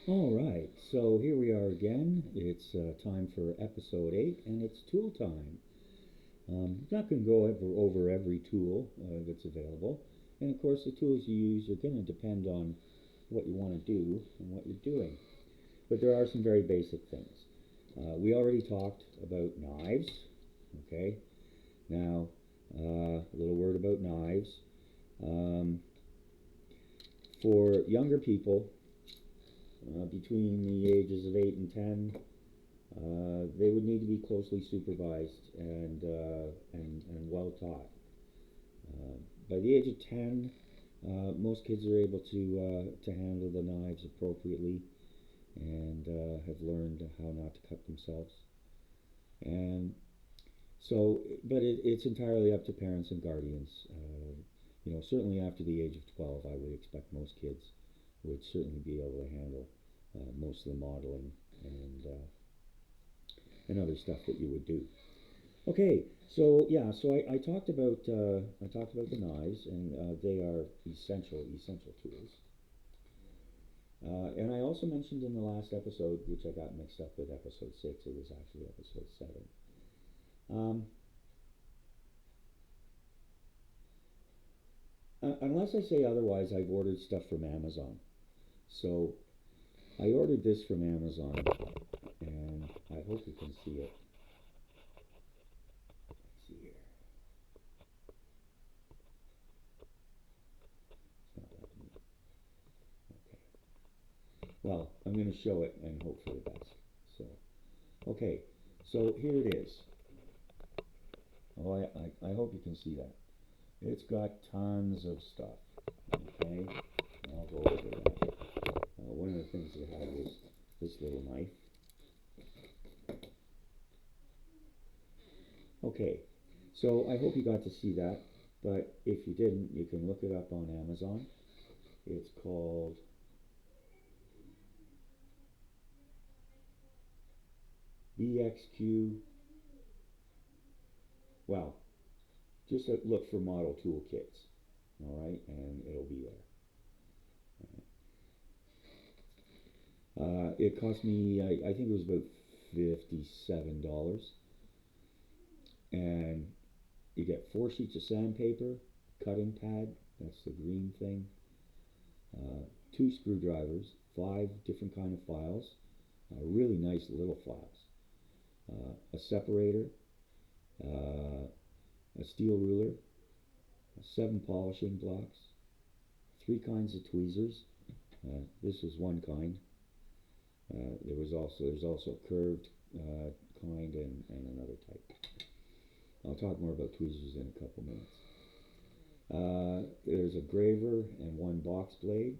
All right, so here we are again. It's time for episode 8, and it's tool time. I'm not going to go over every tool that's available. And of course, the tools you use are going to depend on what you want to do and what you're doing. But there are some very basic things. We already talked about knives. Okay, now a little word about knives. Um, for younger people between the ages of 8 and 10, they would need to be closely supervised and well taught. Uh, by the age of 10, most kids are able to handle the knives appropriately and have learned how not to cut themselves. And so, but it's entirely up to parents and guardians. Certainly after the age of 12, I would expect most kids would certainly be able to handle most of the modeling and and other stuff that you would do. Okay, so yeah, so I talked about the knives, and they are essential tools. And I also mentioned in the last episode, which I got mixed up with episode 6, it was actually episode 7. Um, Unless I say otherwise, I've ordered stuff from Amazon. So I ordered this from Amazon, and I hope you can see it. Let's see here. It's not letting me. Okay. Well, I'm going to show it and hope for the best. So, okay. So here it is. Oh, I hope you can see that. It's got tons of stuff. Okay. I'll go over that. One of the things it had was this little knife. Okay. So I hope you got to see that. But if you didn't, you can look it up on Amazon. It's called BXQ. Well, just look for model tool kits. All right, and it'll be there. It cost me, I think it was about $57, and you get 4 sheets of sandpaper, cutting pad, that's the green thing, 2 screwdrivers, 5 different kind of files, really nice little files, a separator, a steel ruler, 7 polishing blocks, 3 kinds of tweezers. This was one kind. There's also a curved kind and another type. I'll talk more about tweezers in a couple minutes. There's a graver and 1 box blade.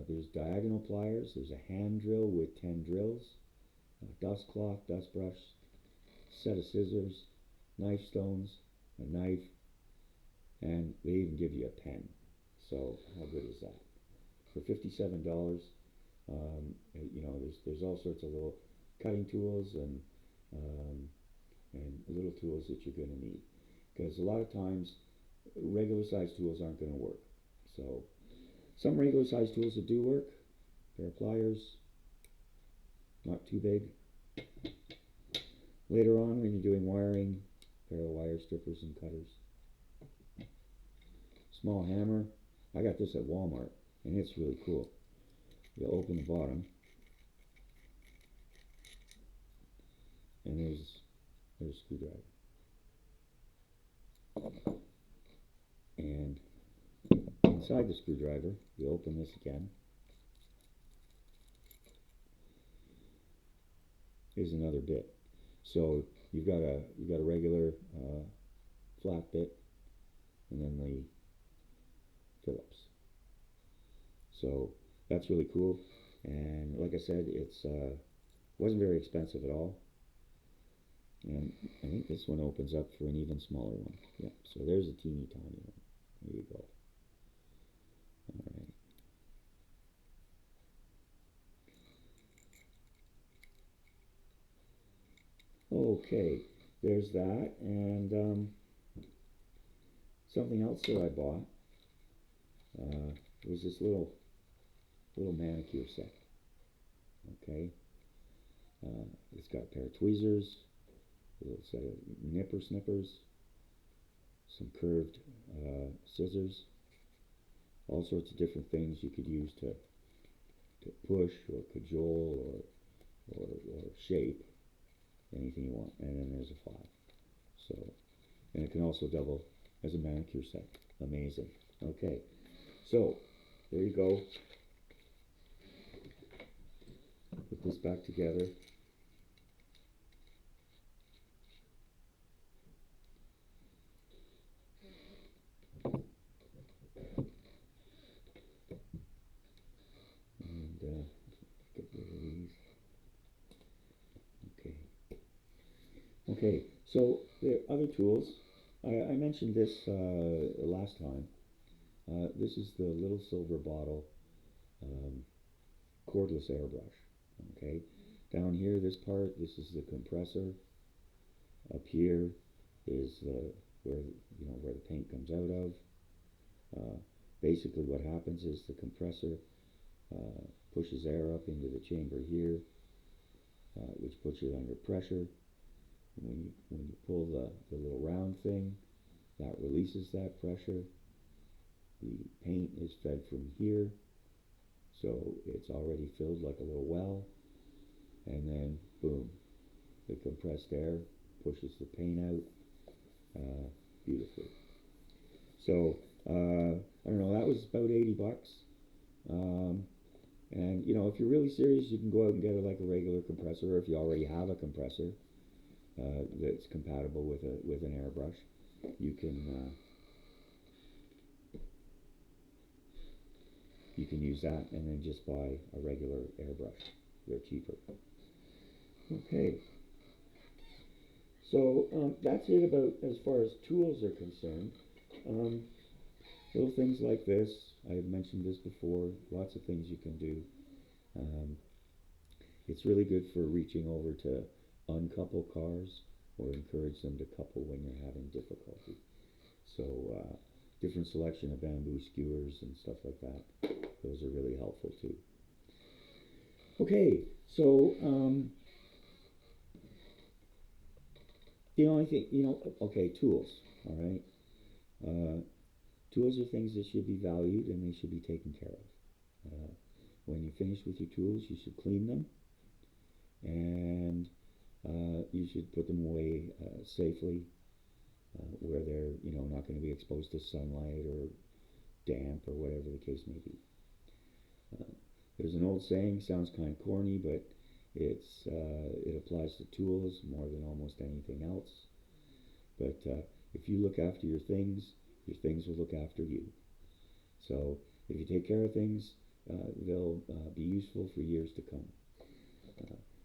There's diagonal pliers. There's a hand drill with 10 drills, a dust cloth, dust brush, set of scissors, knife stones, a knife, and they even give you a pen. So how good is that? For $57, there's all sorts of little cutting tools um, and little tools that you're going to need, because a lot of times regular size tools aren't going to work. So some regular size tools that do work, pair of pliers, not too big. Later on, when you're doing wiring, pair of wire strippers and cutters. Small hammer. I got this at Walmart, and it's really cool. You open the bottom, and there's a screwdriver. And inside the screwdriver, you open this again. Here's another bit. So you've got a regular flat bit, and then the Phillips. So that's really cool. And like I said, it's wasn't very expensive at all. And I think this one opens up for an even smaller one. Yeah, so there's a teeny tiny one. There you go. All right. Okay, there's that. And something else that I bought was this little manicure set. Okay, it's got a pair of tweezers, a little set of nipper snippers, some curved scissors, all sorts of different things you could use to push or cajole or shape anything you want. And then there's a file. So, and it can also double as a manicure set. Amazing. Okay, so there you go. Put this back together. And get rid of these. Okay. Okay, so the other tools, I mentioned this last time. This is the little silver bottle um, cordless airbrush. Okay, down here, this part, this is the compressor. Up here is where the paint comes out of. Uh, Basically, what happens is the compressor pushes air up into the chamber here, which puts it under pressure. When you pull the little round thing, that releases that pressure. The paint is fed from here, so it's already filled like a little well, and then boom, the compressed air pushes the paint out beautifully. So I don't know, that was about 80 bucks. And you know, if you're really serious, you can go out and get like a regular compressor, or if you already have a compressor that's compatible with an airbrush, you can use that, and then just buy a regular airbrush. They're cheaper. Okay, so that's it about as far as tools are concerned. Um, Little things like this, I've mentioned this before, lots of things you can do. Um, it's really good for reaching over to uncouple cars or encourage them to couple when you're having difficulty. So different selection of bamboo skewers and stuff like that. Those are really helpful too. Okay, so the only thing, okay, tools, all right? Tools are things that should be valued and they should be taken care of. When you finish with your tools, you should clean them, and you should put them away safely where they're not going to be exposed to sunlight or damp or whatever the case may be. There's an old saying, sounds kind of corny, but it applies to tools more than almost anything else. But if you look after your things will look after you. So if you take care of things, they'll be useful for years to come.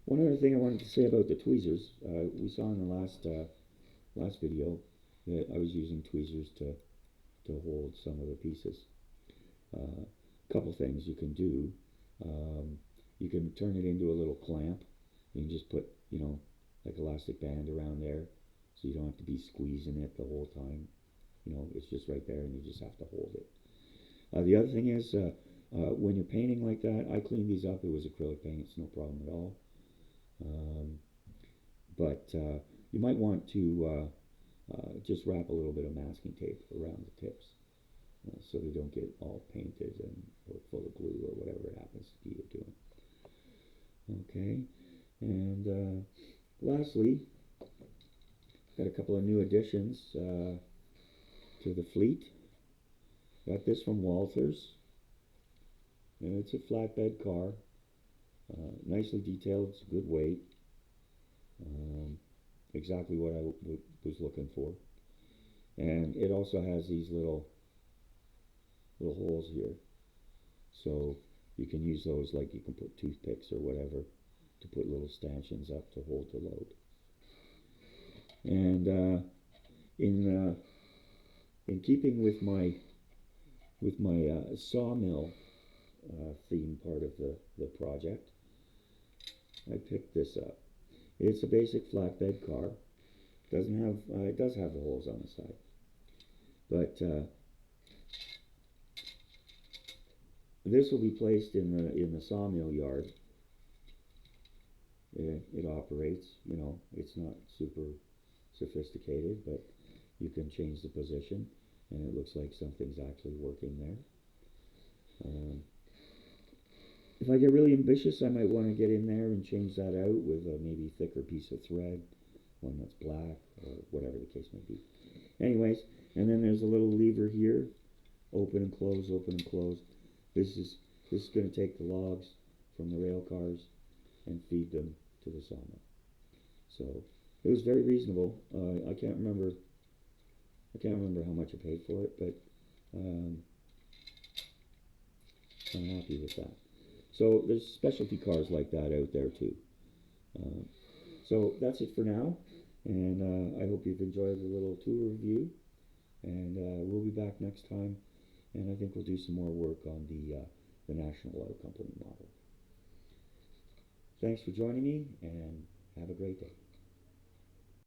One other thing I wanted to say about the tweezers, we saw in the last video that I was using tweezers to hold some of the pieces. A couple things you can do. You can turn it into a little clamp. You can just put, like elastic band around there, so you don't have to be squeezing it the whole time. It's just right there, and you just have to hold it. The other thing is, when you're painting like that, I cleaned these up. It was acrylic paint. It's no problem at all. But you might want to just wrap a little bit of masking tape around the tips so they don't get all painted or full of glue or whatever it happens to be you're doing. Okay, and lastly, got a couple of new additions to the fleet. Got this from Walthers, and it's a flatbed car, nicely detailed. It's a good weight, exactly what I was looking for. And it also has these little holes here, so you can use those, like you can put toothpicks or whatever to put little stanchions up to hold the load. And in keeping with my sawmill theme part of the project, I picked this up. It's a basic flatbed car. It does have the holes on the side, but this will be placed in the sawmill yard, it operates. You know, it's not super sophisticated, but you can change the position, and it looks like something's actually working there. If I get really ambitious, I might want to get in there and change that out with a maybe thicker piece of thread, one that's black or whatever the case may be. Anyways, and then there's a little lever here, open and close, open and close. This is going to take the logs from the rail cars and feed them to the sawmill. So it was very reasonable. I can't remember how much I paid for it, but um, I'm happy with that. So there's specialty cars like that out there too. Uh, so that's it for now, and I hope you've enjoyed the little tour review. And we'll be back next time, and I think we'll do some more work on the National Auto Company model. Thanks for joining me, and